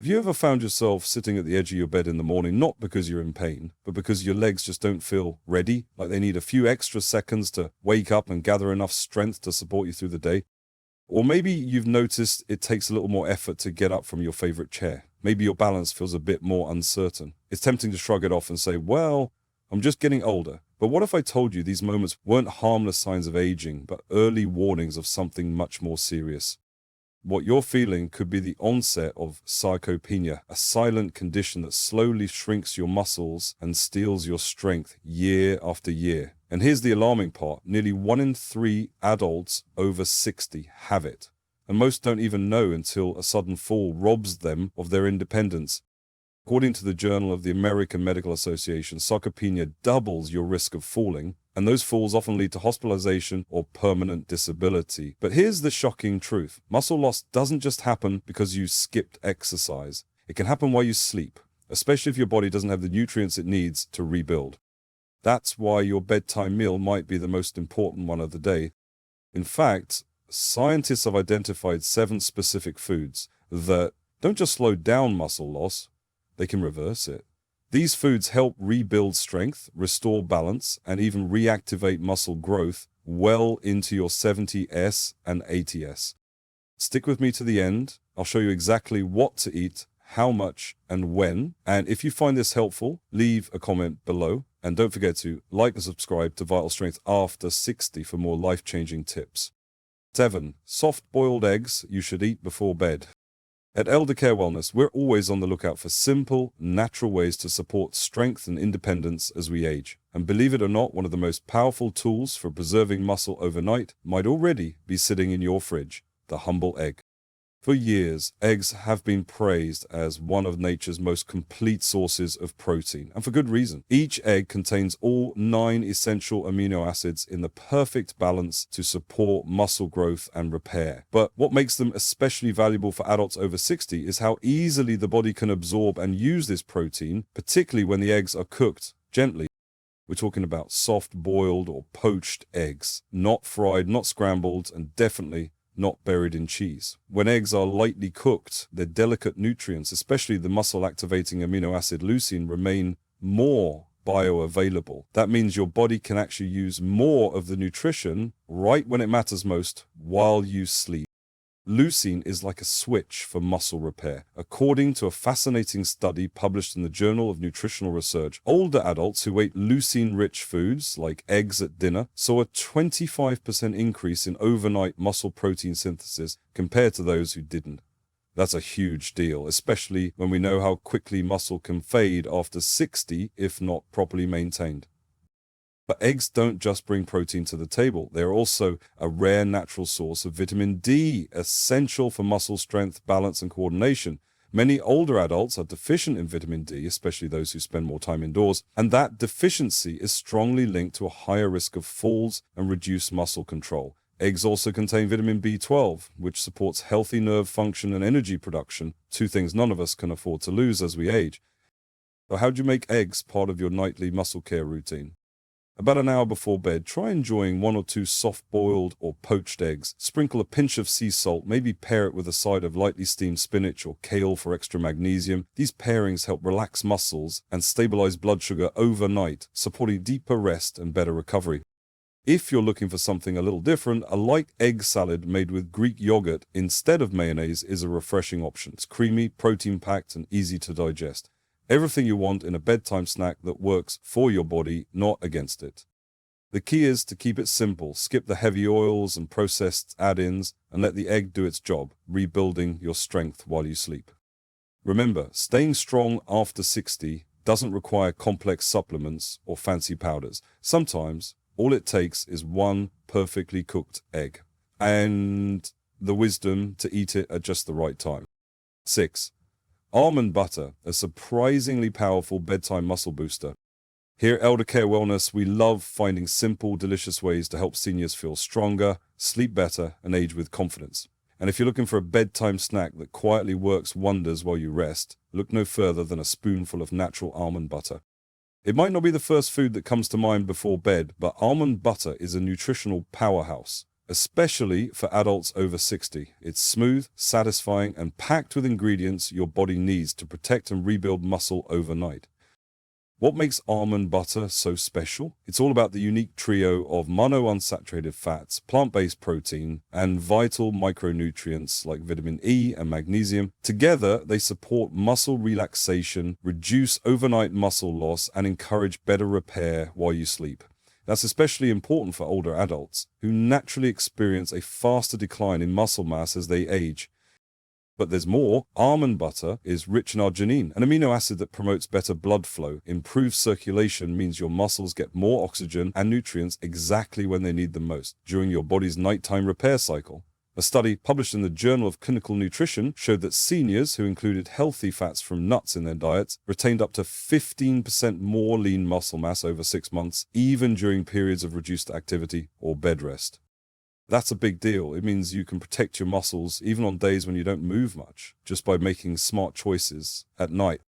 Have you ever found yourself sitting at the edge of your bed in the morning, not because you're in pain, but because your legs just don't feel ready, like they need a few extra seconds to wake up and gather enough strength to support you through the day? Or maybe you've noticed it takes a little more effort to get up from your favorite chair. Maybe your balance feels a bit more uncertain. It's tempting to shrug it off and say, well, I'm just getting older. But what if I told you these moments weren't harmless signs of aging, but early warnings of something much more serious? What you're feeling could be the onset of sarcopenia, a silent condition that slowly shrinks your muscles and steals your strength year after year. And here's the alarming part: nearly 1 in 3 adults over 60 have it. And most don't even know until a sudden fall robs them of their independence. According to the Journal of the American Medical Association, sarcopenia doubles your risk of falling, and those falls often lead to hospitalization or permanent disability. But here's the shocking truth. Muscle loss doesn't just happen because you skipped exercise. It can happen while you sleep, especially if your body doesn't have the nutrients it needs to rebuild. That's why your bedtime meal might be the most important one of the day. In fact, scientists have identified 7 specific foods that don't just slow down muscle loss, they can reverse it. These foods help rebuild strength, restore balance, and even reactivate muscle growth well into your 70s and 80s. Stick with me to the end. I'll show you exactly what to eat, how much, and when. And if you find this helpful, leave a comment below. And don't forget to like and subscribe to Vital Strength After 60 for more life-changing tips. 7. Soft-boiled eggs you should eat before bed. At Elder Care Wellness, we're always on the lookout for simple, natural ways to support strength and independence as we age. And believe it or not, one of the most powerful tools for preserving muscle overnight might already be sitting in your fridge: the humble egg. For years, eggs have been praised as one of nature's most complete sources of protein, and for good reason. Each egg contains all 9 essential amino acids in the perfect balance to support muscle growth and repair. But what makes them especially valuable for adults over 60 is how easily the body can absorb and use this protein, particularly when the eggs are cooked gently. We're talking about soft-boiled or poached eggs, not fried, not scrambled, and definitely not buried in cheese. When eggs are lightly cooked, their delicate nutrients, especially the muscle-activating amino acid leucine, remain more bioavailable. That means your body can actually use more of the nutrition right when it matters most while you sleep. Leucine is like a switch for muscle repair. According to a fascinating study published in the Journal of Nutritional Research, older adults who ate leucine-rich foods, like eggs at dinner, saw a 25% increase in overnight muscle protein synthesis compared to those who didn't. That's a huge deal, especially when we know how quickly muscle can fade after 60 if not properly maintained. But eggs don't just bring protein to the table. They're also a rare natural source of vitamin D, essential for muscle strength, balance, and coordination. Many older adults are deficient in vitamin D, especially those who spend more time indoors, and that deficiency is strongly linked to a higher risk of falls and reduced muscle control. Eggs also contain vitamin B12, which supports healthy nerve function and energy production, 2 things none of us can afford to lose as we age. So how do you make eggs part of your nightly muscle care routine? About an hour before bed, try enjoying 1 or 2 soft-boiled or poached eggs. Sprinkle a pinch of sea salt, maybe pair it with a side of lightly steamed spinach or kale for extra magnesium. These pairings help relax muscles and stabilize blood sugar overnight, supporting deeper rest and better recovery. If you're looking for something a little different, a light egg salad made with Greek yogurt instead of mayonnaise is a refreshing option. It's creamy, protein-packed, and easy to digest. Everything you want in a bedtime snack that works for your body, not against it. The key is to keep it simple. Skip the heavy oils and processed add-ins and let the egg do its job, rebuilding your strength while you sleep. Remember, staying strong after 60 doesn't require complex supplements or fancy powders. Sometimes all it takes is 1 perfectly cooked egg and the wisdom to eat it at just the right time. 6. Almond butter, a surprisingly powerful bedtime muscle booster. Here at Elder Care Wellness, we love finding simple, delicious ways to help seniors feel stronger, sleep better, and age with confidence. And if you're looking for a bedtime snack that quietly works wonders while you rest, look no further than a spoonful of natural almond butter. It might not be the first food that comes to mind before bed, but almond butter is a nutritional powerhouse. especially for adults over 60. It's smooth, satisfying, and packed with ingredients your body needs to protect and rebuild muscle overnight. What makes almond butter so special? It's all about the unique trio of monounsaturated fats, plant-based protein, and vital micronutrients like vitamin E and magnesium. Together, they support muscle relaxation, reduce overnight muscle loss, and encourage better repair while you sleep. That's especially important for older adults, who naturally experience a faster decline in muscle mass as they age. But there's more. Almond butter is rich in arginine, an amino acid that promotes better blood flow. Improved circulation means your muscles get more oxygen and nutrients exactly when they need them most, during your body's nighttime repair cycle. A study published in the Journal of Clinical Nutrition showed that seniors who included healthy fats from nuts in their diets retained up to 15% more lean muscle mass over 6 months, even during periods of reduced activity or bed rest. That's a big deal. It means you can protect your muscles even on days when you don't move much, just by making smart choices at night.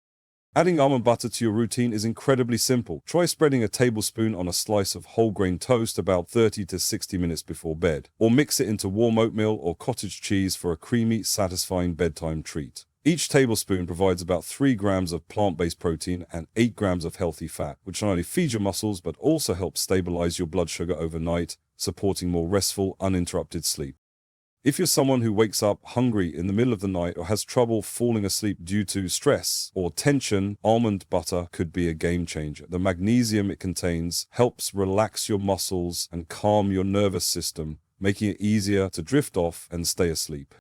Adding almond butter to your routine is incredibly simple. Try spreading a tablespoon on a slice of whole grain toast about 30 to 60 minutes before bed, or mix it into warm oatmeal or cottage cheese for a creamy, satisfying bedtime treat. Each tablespoon provides about 3 grams of plant-based protein and 8 grams of healthy fat, which not only feeds your muscles but also helps stabilize your blood sugar overnight, supporting more restful, uninterrupted sleep. If you're someone who wakes up hungry in the middle of the night or has trouble falling asleep due to stress or tension, almond butter could be a game changer. The magnesium it contains helps relax your muscles and calm your nervous system, making it easier to drift off and stay asleep.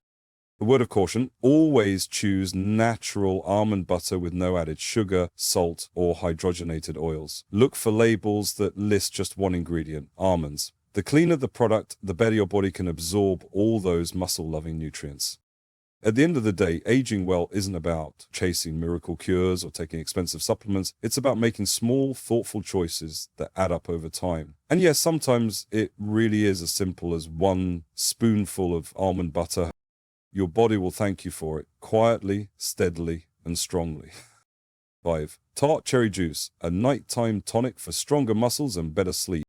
A word of caution, always choose natural almond butter with no added sugar, salt, or hydrogenated oils. Look for labels that list just one ingredient, almonds. The cleaner the product, the better your body can absorb all those muscle-loving nutrients. At the end of the day, aging well isn't about chasing miracle cures or taking expensive supplements. It's about making small, thoughtful choices that add up over time. And yes, sometimes it really is as simple as 1 spoonful of almond butter. Your body will thank you for it, quietly, steadily, and strongly. 5. Tart cherry juice, a nighttime tonic for stronger muscles and better sleep.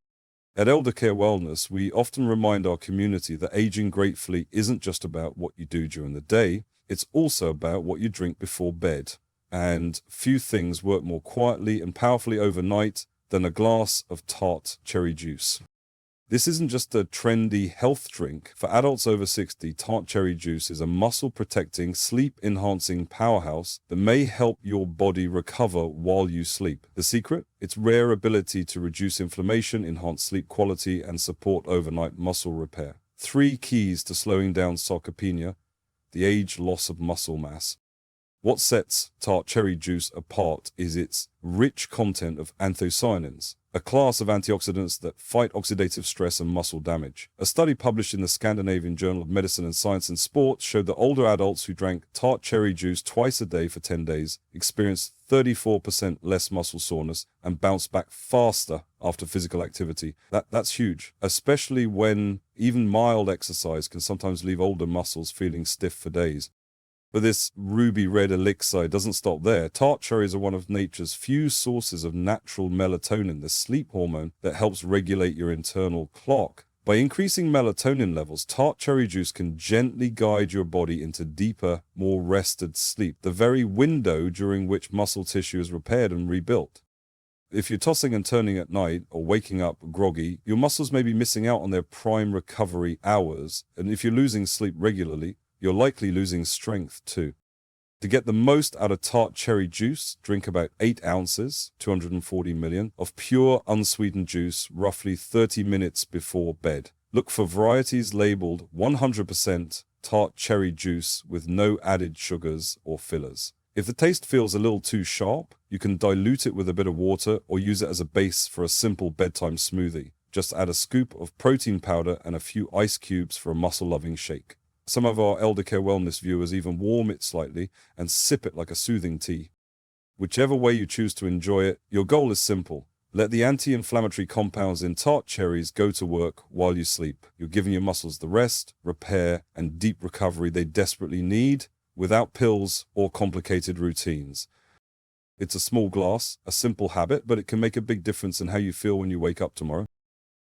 At Elder Care Wellness, we often remind our community that aging gratefully isn't just about what you do during the day, it's also about what you drink before bed. And few things work more quietly and powerfully overnight than a glass of tart cherry juice. This isn't just a trendy health drink. For adults over 60, tart cherry juice is a muscle-protecting, sleep-enhancing powerhouse that may help your body recover while you sleep. The secret? Its rare ability to reduce inflammation, enhance sleep quality, and support overnight muscle repair. 3 keys to slowing down sarcopenia, the age loss of muscle mass. What sets tart cherry juice apart is its rich content of anthocyanins, a class of antioxidants that fight oxidative stress and muscle damage. A study published in the Scandinavian Journal of Medicine and Science and Sports showed that older adults who drank tart cherry juice twice a day for 10 days experienced 34% less muscle soreness and bounced back faster after physical activity. That's huge, especially when even mild exercise can sometimes leave older muscles feeling stiff for days. But this ruby red elixir doesn't stop there. Tart cherries are one of nature's few sources of natural melatonin, the sleep hormone that helps regulate your internal clock. By increasing melatonin levels, tart cherry juice can gently guide your body into deeper, more rested sleep, the very window during which muscle tissue is repaired and rebuilt. If you're tossing and turning at night or waking up groggy, your muscles may be missing out on their prime recovery hours, and if you're losing sleep regularly, you're likely losing strength too. To get the most out of tart cherry juice, drink about 8 ounces, 240 million, of pure unsweetened juice roughly 30 minutes before bed. Look for varieties labeled 100% tart cherry juice with no added sugars or fillers. If the taste feels a little too sharp, you can dilute it with a bit of water or use it as a base for a simple bedtime smoothie. Just add a scoop of protein powder and a few ice cubes for a muscle-loving shake. Some of our Elder Care Wellness viewers even warm it slightly and sip it like a soothing tea. Whichever way you choose to enjoy it, your goal is simple. Let the anti-inflammatory compounds in tart cherries go to work while you sleep. You're giving your muscles the rest, repair, and deep recovery they desperately need without pills or complicated routines. It's a small glass, a simple habit, but it can make a big difference in how you feel when you wake up tomorrow.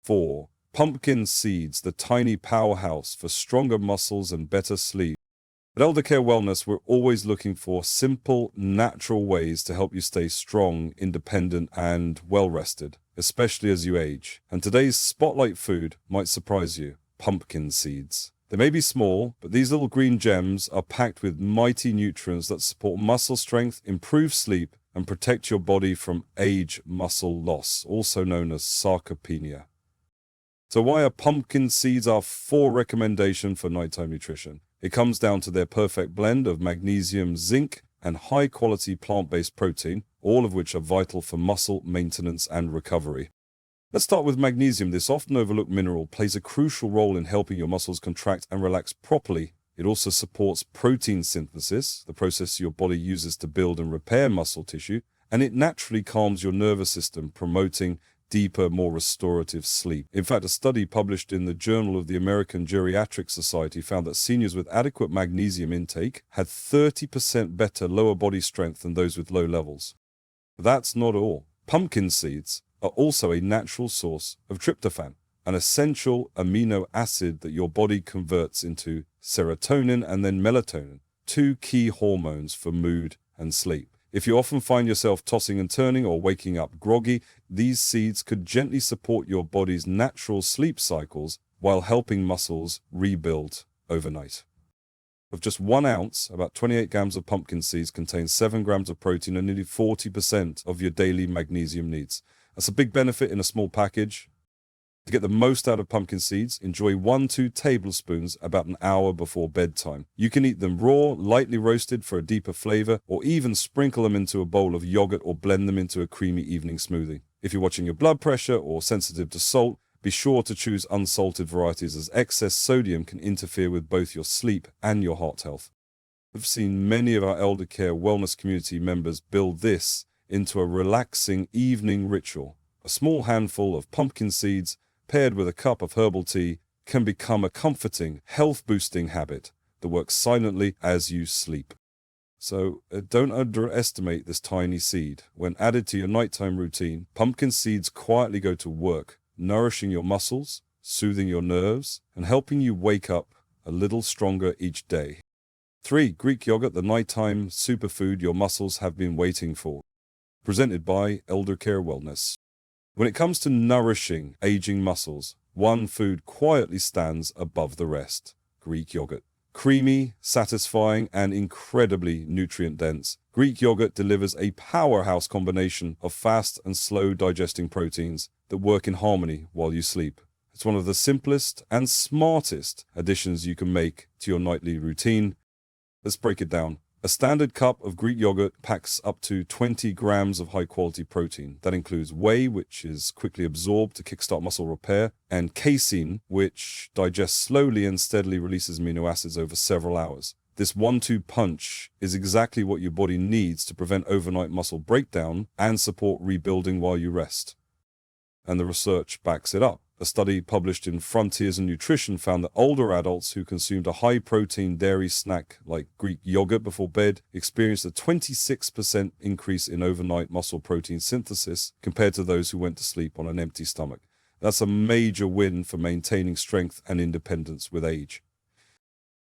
4. Pumpkin seeds, the tiny powerhouse for stronger muscles and better sleep. At Elder Care Wellness, we're always looking for simple, natural ways to help you stay strong, independent, and well-rested, especially as you age. And today's spotlight food might surprise you: pumpkin seeds. They may be small, but these little green gems are packed with mighty nutrients that support muscle strength, improve sleep, and protect your body from age muscle loss, also known as sarcopenia. So why are pumpkin seeds our recommendation for nighttime nutrition? It comes down to their perfect blend of magnesium, zinc, and high-quality plant-based protein, all of which are vital for muscle maintenance and recovery. Let's start with magnesium. This often overlooked mineral plays a crucial role in helping your muscles contract and relax properly. It also supports protein synthesis, the process your body uses to build and repair muscle tissue, and it naturally calms your nervous system, promoting deeper, more restorative sleep. In fact, a study published in the Journal of the American Geriatric Society found that seniors with adequate magnesium intake had 30% better lower body strength than those with low levels. But that's not all. Pumpkin seeds are also a natural source of tryptophan, an essential amino acid that your body converts into serotonin and then melatonin, two key hormones for mood and sleep. If you often find yourself tossing and turning or waking up groggy, these seeds could gently support your body's natural sleep cycles while helping muscles rebuild overnight. Of just 1 ounce, about 28 grams of pumpkin seeds contain 7 grams of protein and nearly 40% of your daily magnesium needs. That's a big benefit in a small package. To get the most out of pumpkin seeds, enjoy 1-2 tablespoons about an hour before bedtime. You can eat them raw, lightly roasted for a deeper flavor, or even sprinkle them into a bowl of yogurt or blend them into a creamy evening smoothie. If you're watching your blood pressure or sensitive to salt, be sure to choose unsalted varieties, as excess sodium can interfere with both your sleep and your heart health. I've seen many of our elder care wellness community members build this into a relaxing evening ritual. A small handful of pumpkin seeds paired with a cup of herbal tea can become a comforting, health-boosting habit that works silently as you sleep. So don't underestimate this tiny seed. When added to your nighttime routine, pumpkin seeds quietly go to work, nourishing your muscles, soothing your nerves, and helping you wake up a little stronger each day. 3. Greek yogurt, the nighttime superfood your muscles have been waiting for. Presented by Elder Care Wellness. When it comes to nourishing aging muscles, one food quietly stands above the rest: Greek yogurt. Creamy, satisfying, and incredibly nutrient-dense, Greek yogurt delivers a powerhouse combination of fast and slow digesting proteins that work in harmony while you sleep. It's one of the simplest and smartest additions you can make to your nightly routine. Let's break it down. A standard cup of Greek yogurt packs up to 20 grams of high-quality protein. That includes whey, which is quickly absorbed to kickstart muscle repair, and casein, which digests slowly and steadily releases amino acids over several hours. This 1-2 punch is exactly what your body needs to prevent overnight muscle breakdown and support rebuilding while you rest. And the research backs it up. A study published in Frontiers in Nutrition found that older adults who consumed a high-protein dairy snack like Greek yogurt before bed experienced a 26% increase in overnight muscle protein synthesis compared to those who went to sleep on an empty stomach. That's a major win for maintaining strength and independence with age.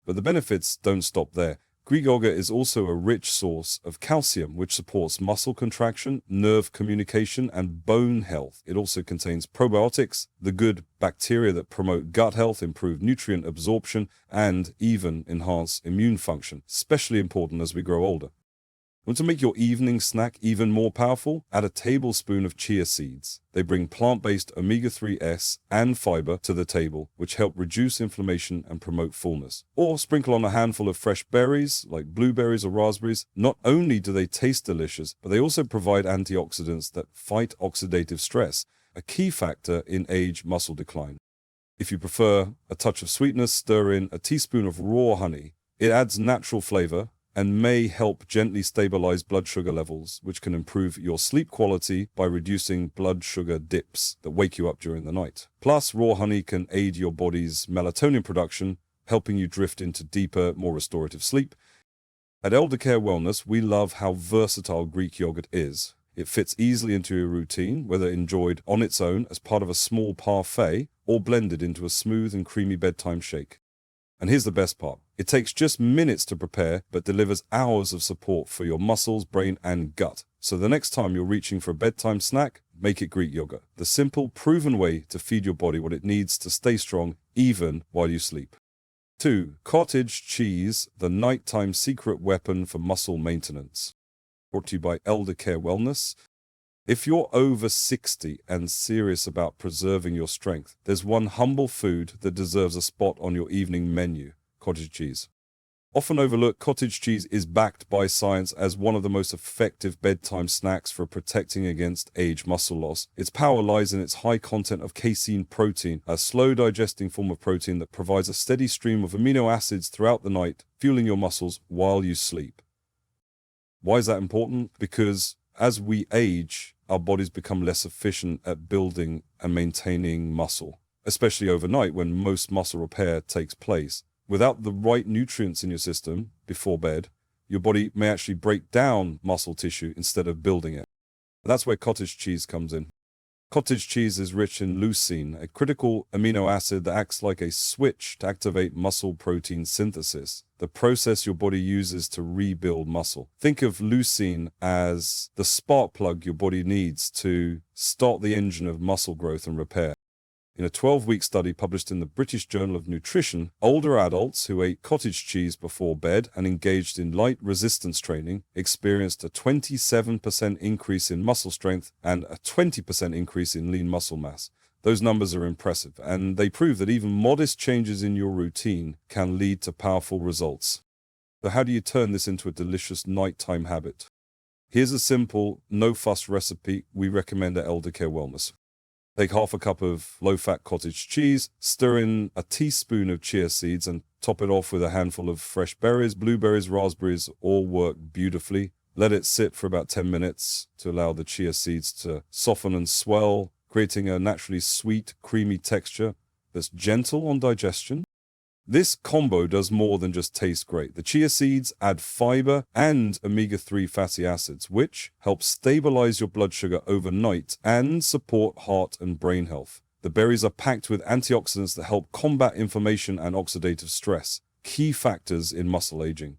But the benefits don't stop there. Greek yogurt is also a rich source of calcium, which supports muscle contraction, nerve communication, and bone health. It also contains probiotics, the good bacteria that promote gut health, improve nutrient absorption, and even enhance immune function, especially important as we grow older. Want to make your evening snack even more powerful? Add a tablespoon of chia seeds. They bring plant-based omega-3s and fiber to the table, which help reduce inflammation and promote fullness. Or sprinkle on a handful of fresh berries, like blueberries or raspberries. Not only do they taste delicious, but they also provide antioxidants that fight oxidative stress, a key factor in age muscle decline. If you prefer a touch of sweetness, stir in a teaspoon of raw honey. It adds natural flavor and may help gently stabilize blood sugar levels, which can improve your sleep quality by reducing blood sugar dips that wake you up during the night. Plus, raw honey can aid your body's melatonin production, helping you drift into deeper, more restorative sleep. At Elder Care Wellness, we love how versatile Greek yogurt is. It fits easily into your routine, whether enjoyed on its own as part of a small parfait or blended into a smooth and creamy bedtime shake. And here's the best part. It takes just minutes to prepare, but delivers hours of support for your muscles, brain, and gut. So the next time you're reaching for a bedtime snack, make it Greek yogurt. The simple, proven way to feed your body what it needs to stay strong, even while you sleep. 2. Cottage cheese, the nighttime secret weapon for muscle maintenance. Brought to you by Elder Care Wellness. If you're over 60 and serious about preserving your strength, there's one humble food that deserves a spot on your evening menu: cottage cheese. Often overlooked, cottage cheese is backed by science as one of the most effective bedtime snacks for protecting against age muscle loss. Its power lies in its high content of casein protein, a slow-digesting form of protein that provides a steady stream of amino acids throughout the night, fueling your muscles while you sleep. Why is that important? Because as we age, our bodies become less efficient at building and maintaining muscle, especially overnight when most muscle repair takes place. Without the right nutrients in your system before bed, your body may actually break down muscle tissue instead of building it. That's where cottage cheese comes in. Cottage cheese is rich in leucine, a critical amino acid that acts like a switch to activate muscle protein synthesis, the process your body uses to rebuild muscle. Think of leucine as the spark plug your body needs to start the engine of muscle growth and repair. In a 12-week study published in the British Journal of Nutrition, older adults who ate cottage cheese before bed and engaged in light resistance training experienced a 27% increase in muscle strength and a 20% increase in lean muscle mass. Those numbers are impressive, and they prove that even modest changes in your routine can lead to powerful results. So how do you turn this into a delicious nighttime habit? Here's a simple, no-fuss recipe we recommend at Elder Care Wellness. Take half a cup of low-fat cottage cheese, stir in a teaspoon of chia seeds, and top it off with a handful of fresh berries. Blueberries, raspberries all work beautifully. Let it sit for about 10 minutes to allow the chia seeds to soften and swell, creating a naturally sweet, creamy texture that's gentle on digestion. This combo does more than just taste great. The chia seeds add fiber and omega-3 fatty acids, which help stabilize your blood sugar overnight and support heart and brain health. The berries are packed with antioxidants that help combat inflammation and oxidative stress, key factors in muscle aging.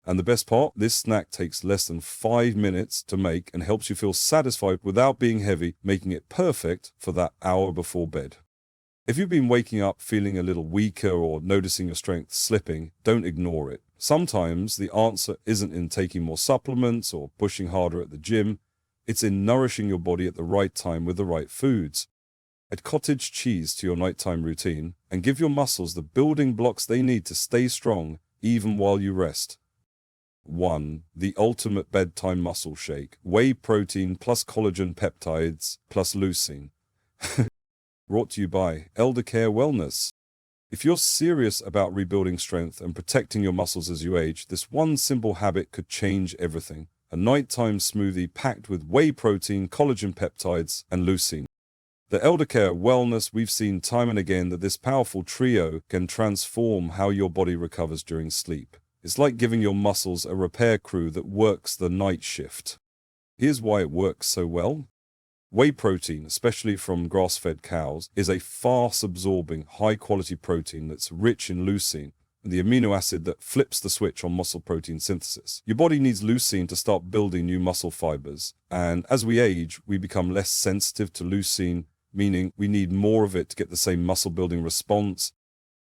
And the best part, this snack takes less than 5 minutes to make and helps you feel satisfied without being heavy, making it perfect for that hour before bed. If you've been waking up feeling a little weaker or noticing your strength slipping, don't ignore it. Sometimes the answer isn't in taking more supplements or pushing harder at the gym. It's in nourishing your body at the right time with the right foods. Add cottage cheese to your nighttime routine and give your muscles the building blocks they need to stay strong even while you rest. 1. The ultimate bedtime muscle shake. Whey protein plus collagen peptides plus leucine. Brought to you by Elder Care Wellness. If you're serious about rebuilding strength and protecting your muscles as you age, this one simple habit could change everything. A nighttime smoothie packed with whey protein, collagen peptides, and leucine. The Elder Care Wellness, we've seen time and again that this powerful trio can transform how your body recovers during sleep. It's like giving your muscles a repair crew that works the night shift. Here's why it works so well. Whey protein, especially from grass-fed cows, is a fast-absorbing, high-quality protein that's rich in leucine, the amino acid that flips the switch on muscle protein synthesis. Your body needs leucine to start building new muscle fibers, and as we age, we become less sensitive to leucine, meaning we need more of it to get the same muscle-building response.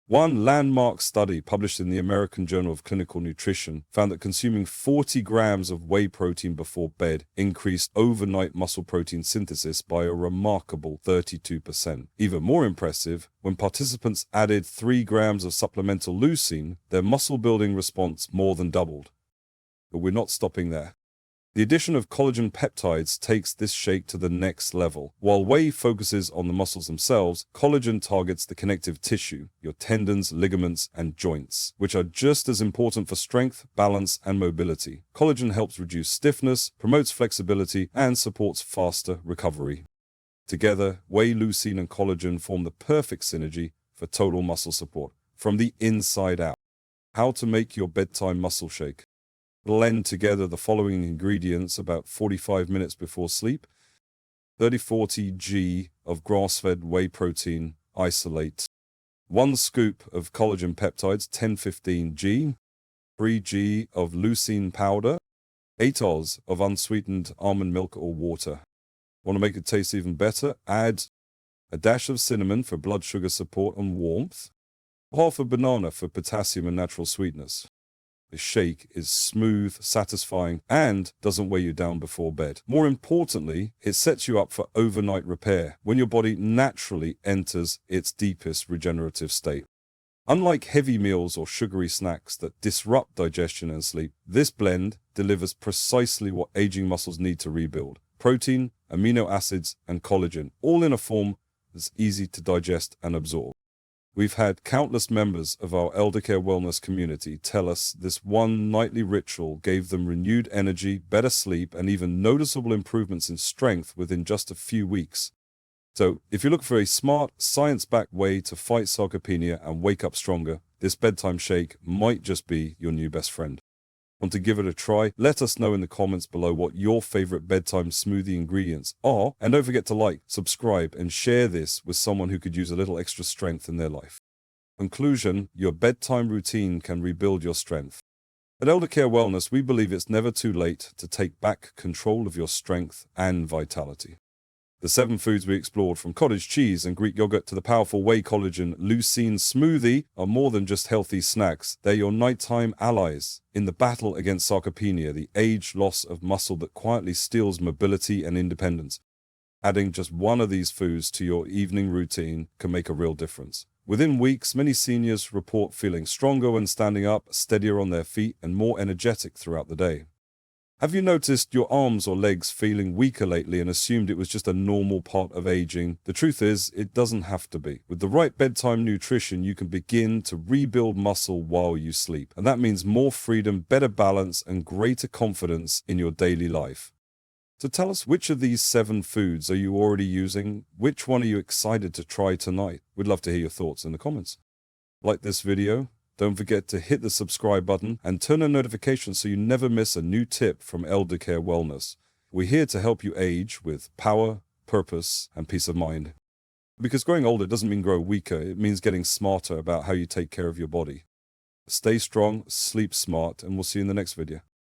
One landmark study published in the American Journal of Clinical Nutrition found that consuming 40 grams of whey protein before bed increased overnight muscle protein synthesis by a remarkable 32%. Even more impressive, when participants added 3 grams of supplemental leucine, their muscle-building response more than doubled. But we're not stopping there. The addition of collagen peptides takes this shake to the next level. While whey focuses on the muscles themselves, collagen targets the connective tissue, your tendons, ligaments, and joints, which are just as important for strength, balance, and mobility. Collagen helps reduce stiffness, promotes flexibility, and supports faster recovery. Together, whey, leucine, and collagen form the perfect synergy for total muscle support, from the inside out. How to make your bedtime muscle shake. Blend together the following ingredients about 45 minutes before sleep. 30-40 g of grass-fed whey protein, isolate. 1 scoop of collagen peptides, 1015G, 3G of leucine powder, 8 Oz of unsweetened almond milk or water. Want to make it taste even better? Add a dash of cinnamon for blood sugar support and warmth, half a banana for potassium and natural sweetness. The shake is smooth, satisfying, and doesn't weigh you down before bed. More importantly, it sets you up for overnight repair when your body naturally enters its deepest regenerative state. Unlike heavy meals or sugary snacks that disrupt digestion and sleep, this blend delivers precisely what aging muscles need to rebuild: protein, amino acids, and collagen, all in a form that's easy to digest and absorb. We've had countless members of our elder care wellness community tell us this one nightly ritual gave them renewed energy, better sleep, and even noticeable improvements in strength within just a few weeks. So, if you look for a smart, science-backed way to fight sarcopenia and wake up stronger, this bedtime shake might just be your new best friend. Want to give it a try? Let us know in the comments below what your favorite bedtime smoothie ingredients are, and don't forget to like, subscribe, and share this with someone who could use a little extra strength in their life. Conclusion: your bedtime routine can rebuild your strength. At Elder Care Wellness, we believe it's never too late to take back control of your strength and vitality. The 7 foods we explored, from cottage cheese and Greek yogurt to the powerful whey collagen leucine smoothie, are more than just healthy snacks. They're your nighttime allies in the battle against sarcopenia, the age loss of muscle that quietly steals mobility and independence. Adding just one of these foods to your evening routine can make a real difference. Within weeks, many seniors report feeling stronger when standing up, steadier on their feet, and more energetic throughout the day. Have you noticed your arms or legs feeling weaker lately and assumed it was just a normal part of aging? The truth is, it doesn't have to be. With the right bedtime nutrition, you can begin to rebuild muscle while you sleep. And that means more freedom, better balance, and greater confidence in your daily life. So tell us, which of these 7 foods are you already using? Which one are you excited to try tonight? We'd love to hear your thoughts in the comments. Like this video? Don't forget to hit the subscribe button and turn on notifications so you never miss a new tip from Elder Care Wellness. We're here to help you age with power, purpose, and peace of mind. Because growing older doesn't mean grow weaker, it means getting smarter about how you take care of your body. Stay strong, sleep smart, and we'll see you in the next video.